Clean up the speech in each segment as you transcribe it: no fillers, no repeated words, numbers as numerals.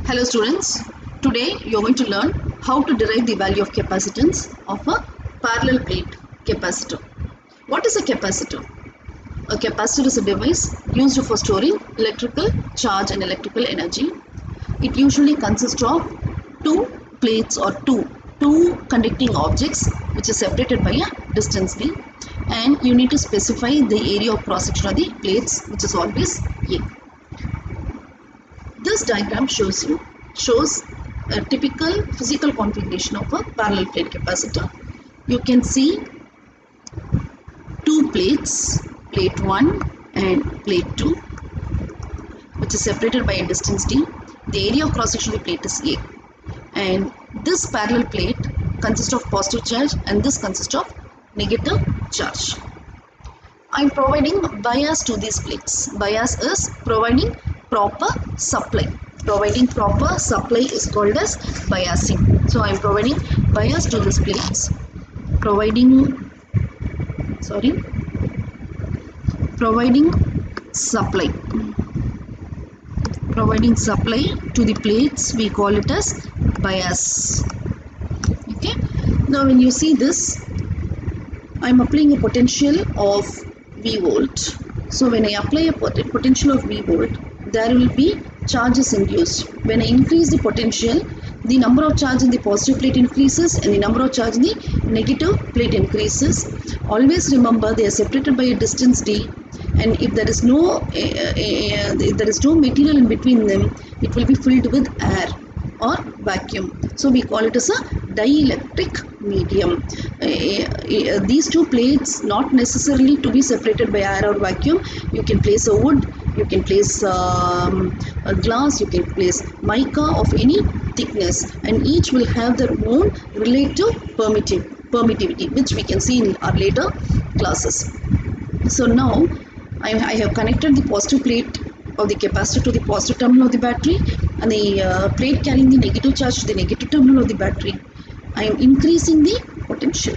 Hello students, today you are going to learn how to derive the value of capacitance of a parallel plate capacitor. What is a capacitor? A capacitor is a device used for storing electrical charge and electrical energy. It usually consists of two plates or two conducting objects which is separated by a distance d, and you need to specify the area of cross section of the plates, which is always A. This diagram shows a typical physical configuration of a parallel plate capacitor. You can see two plates, plate 1 and plate 2, which is separated by a distance d. The area of cross section of the plate is A, and this parallel plate consists of positive charge and this consists of negative charge. I am providing bias to these plates. Bias is providing proper supply. Providing proper supply is called as biasing. So I am providing bias to these plates. Providing supply. Providing supply to the plates, we call it as bias. Okay. Now when you see this, I am applying a potential of V volt. So when I apply a potential of V volt, there will be charges induced. When I increase the potential, the number of charge in the positive plate increases and the number of charge in the negative plate increases. Always remember they are separated by a distance d, and if there is no material in between them, it will be filled with air or vacuum. So we call it as a dielectric medium. These two plates not necessarily to be separated by air or vacuum. You can place a wood, you can place a glass, you can place mica of any thickness, and each will have their own relative permittivity, which we can see in our later classes. So now I have connected the positive plate of the capacitor to the positive terminal of the battery, and the plate carrying the negative charge to the negative terminal of the battery. I am increasing the potential.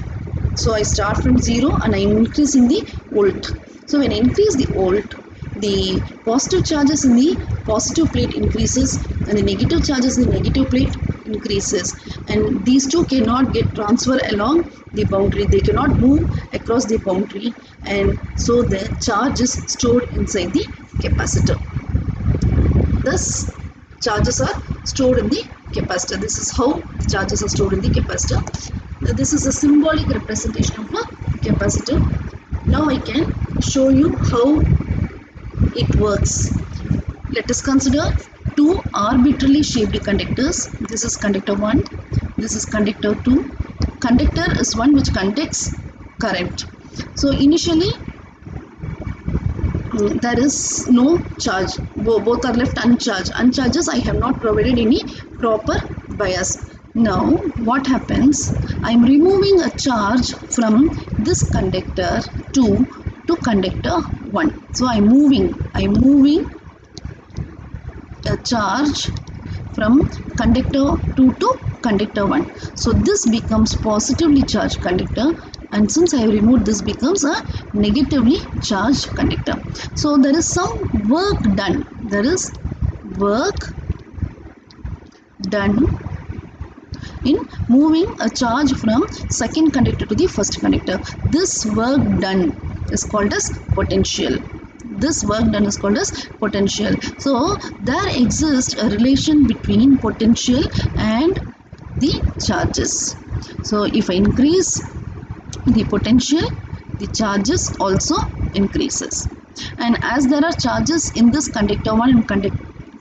So I start from 0 and I am increasing the volt. So when I increase the volt, the positive charges in the positive plate increases and the negative charges in the negative plate increases, and these two cannot get transferred along the boundary. They cannot move across the boundary, and so the charge is stored inside the capacitor. Thus charges are stored in the capacitor. This is how the charges are stored in the capacitor. Now, this is a symbolic representation of a capacitor. Now I can show you how it works. Let us consider two arbitrarily shaped conductors. This is conductor 1, this is conductor 2. Conductor is one which conducts current. So initially there is no charge, both are left uncharged. Uncharges, I have not provided any proper bias. Now what happens, I am removing a charge from this conductor 2 to conductor 1. So I am moving a charge from conductor 2 to conductor 1. So this becomes positively charged conductor, and since I have removed, this becomes a negatively charged conductor. So there is some work done. There is work done in moving a charge from second conductor to the first conductor. This work done is called as potential. This work done is called as potential. So there exists a relation between potential and the charges. So if I increase the potential, the charges also increases. And as there are charges in this conductor 1 and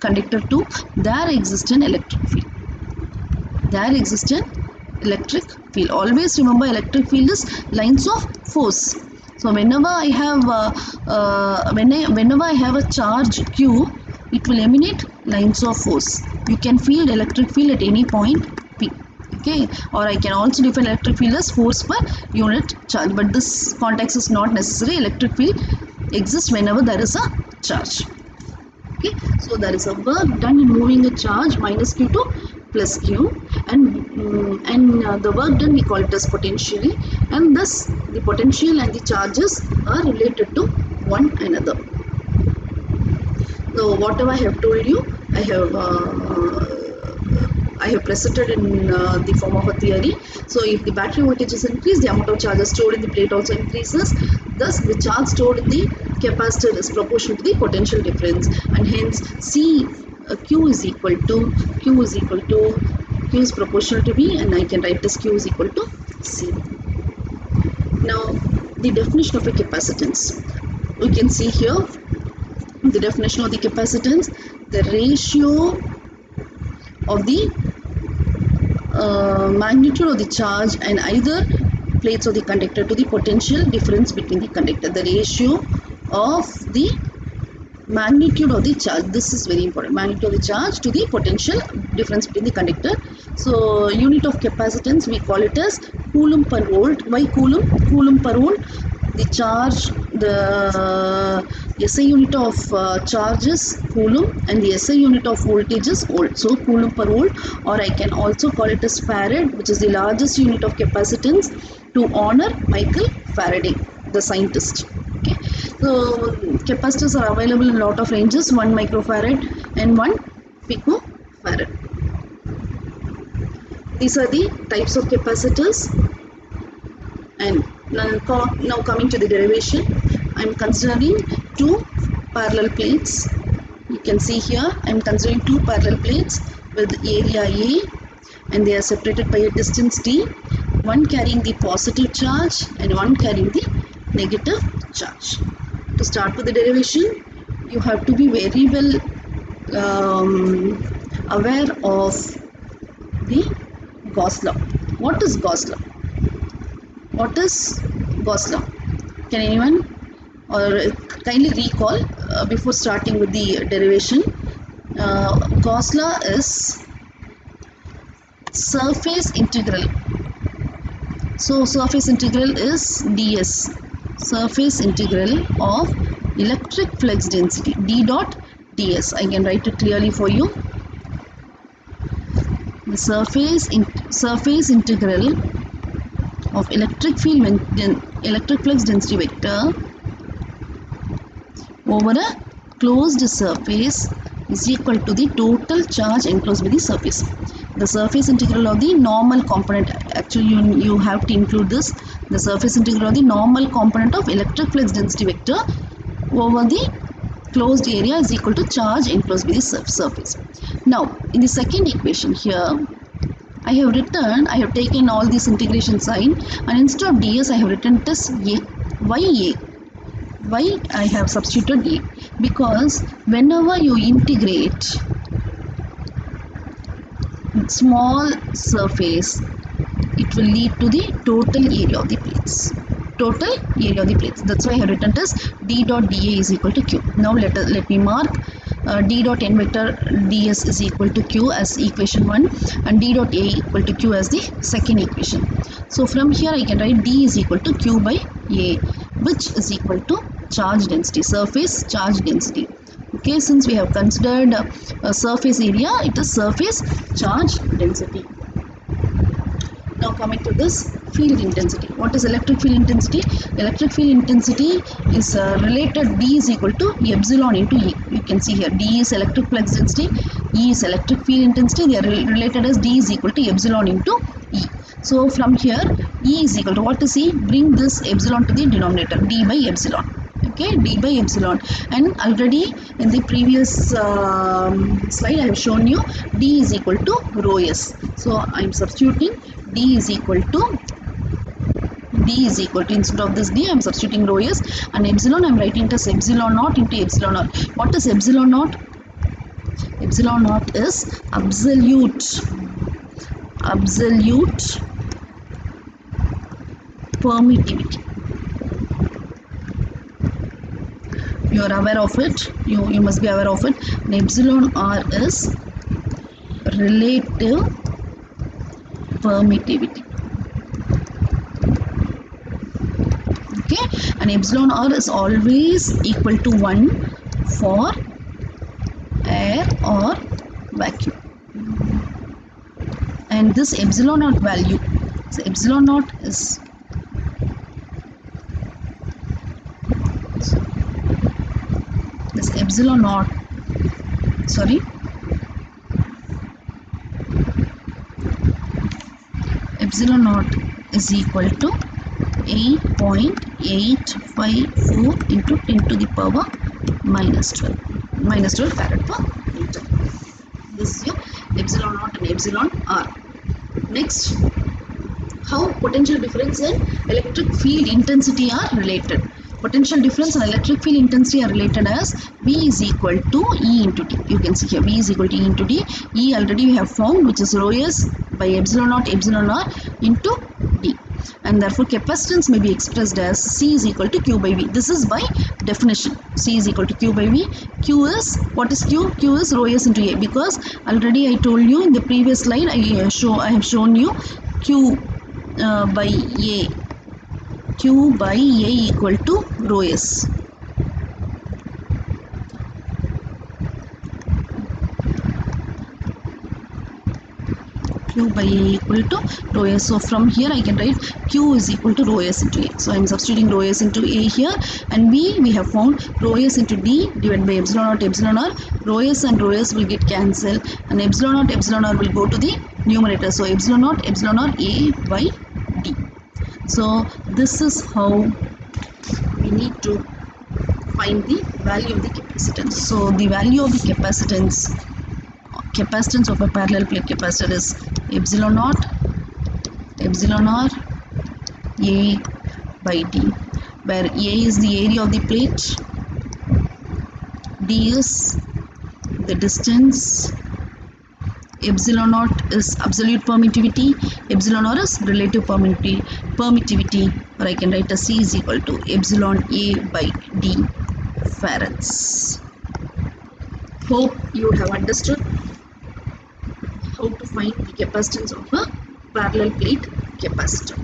conductor 2, there exists an electric field. There exists an electric field. Always remember, electric field is lines of force. So whenever I have a charge Q, it will emanate lines of force. You can feel electric field at any point P. Okay, or I can also define electric field as force per unit charge, but this context is not necessary. Electric field exists whenever there is a charge. Okay, so there is a work done in moving a charge minus Q to plus Q, and the work done we call it as potential, and thus the potential and the charges are related to one another. So whatever I have told you, I have I have presented in the form of a theory. So if the battery voltage is increased, the amount of charges stored in the plate also increases. Thus, the charge stored in the capacitor is proportional to the potential difference, and hence Q is equal to Q is proportional to V, and I can write this Q is equal to C. Now, the definition of a capacitance. We can see here the definition of the capacitance, the ratio of the magnitude of the charge and either plates of the conductor to the potential difference between the conductor. The ratio of the magnitude of the charge, this is very important, magnitude of the charge to the potential difference between the conductor. So unit of capacitance, we call it as coulomb per volt. Why coulomb? Coulomb per volt, the charge, the SI unit of charge is coulomb and the SI unit of voltage is volt. So coulomb per volt, or I can also call it as farad, which is the largest unit of capacitance, to honor Michael Faraday, the scientist. Okay. So capacitors are available in a lot of ranges, 1 microfarad and 1 picofarad. These are the types of capacitors. And now coming to the derivation, I am considering two parallel plates. You can see here I am considering two parallel plates with area A, and they are separated by a distance d, one carrying the positive charge and one carrying the negative charge. To start with the derivation, you have to be very well aware of the Gauss law. What is Gauss law? What is Gauss law? Can anyone or kindly recall before starting with the derivation? Gauss law is surface integral. So surface integral is ds, surface integral of electric flux density, d dot ds. I can write it clearly for you. The surface integral of electric flux density vector over a closed surface is equal to the total charge enclosed by the surface. The surface integral of the normal component, actually you have to include this, the surface integral of the normal component of electric flux density vector over the closed area is equal to charge enclosed by the surface. Now in the second equation here, I have taken all this integration sign, and instead of ds I have written it as a. Why I have substituted a? Because whenever you integrate small surface, it will lead to the total area of the plates. Total area of the plates. That's why I have written it as d dot dA is equal to q. Now let me mark d dot n vector ds is equal to q as equation 1 and d dot a equal to q as the second equation. So from here I can write d is equal to q by a, which is equal to charge density, surface charge density. Okay, since we have considered a surface area, it is surface charge density. Now coming to this field intensity. What is electric field intensity? Electric field intensity is related, D is equal to epsilon into E. You can see here D is electric flux density, E is electric field intensity. They are related as D is equal to epsilon into E. So from here E is equal to, what is E? Bring this epsilon to the denominator, D by epsilon. Okay, d by epsilon, and already in the previous slide I have shown you d is equal to rho s. So I am substituting d is equal to instead of this d I am substituting rho s, and epsilon I am writing it as epsilon naught into epsilon naught. What is epsilon naught? Epsilon naught is absolute permittivity. You are aware of it, you must be aware of it. And epsilon r is relative permittivity. Okay, and epsilon r is always equal to 1 for air or vacuum. And this epsilon naught value, so epsilon naught is epsilon naught, sorry, epsilon naught is equal to 8.854 into 10 to the power minus 12 farad per meter. This is your epsilon naught and epsilon r. Next, how potential difference and electric field intensity are related. Potential difference and electric field intensity are related as V is equal to E into D. You can see here V is equal to E into D. E already we have found, which is rho s by epsilon naught epsilon r into D. And therefore capacitance may be expressed as C is equal to Q by V. This is by definition. C is equal to Q by V. Q is, what is Q? Q is rho s into A, because already I told you in the previous slide, I have shown you Q by A. Q by A equal to rho s. Q by A equal to rho s. So from here I can write Q is equal to rho s into A. So I am substituting rho s into A here, and B we have found rho s into D divided by epsilon naught epsilon r. Rho s and rho s will get cancelled, and epsilon naught epsilon r will go to the numerator. So epsilon naught epsilon r A by D. So this is how we need to find the value of the capacitance. So the value of the capacitance of a parallel plate capacitor is epsilon naught epsilon r A by D, where A is the area of the plate, D is the distance, epsilon naught is absolute permittivity, epsilon r is relative permittivity, or I can write as C is equal to epsilon A by D farads. Hope you have understood how to find the capacitance of a parallel plate capacitor.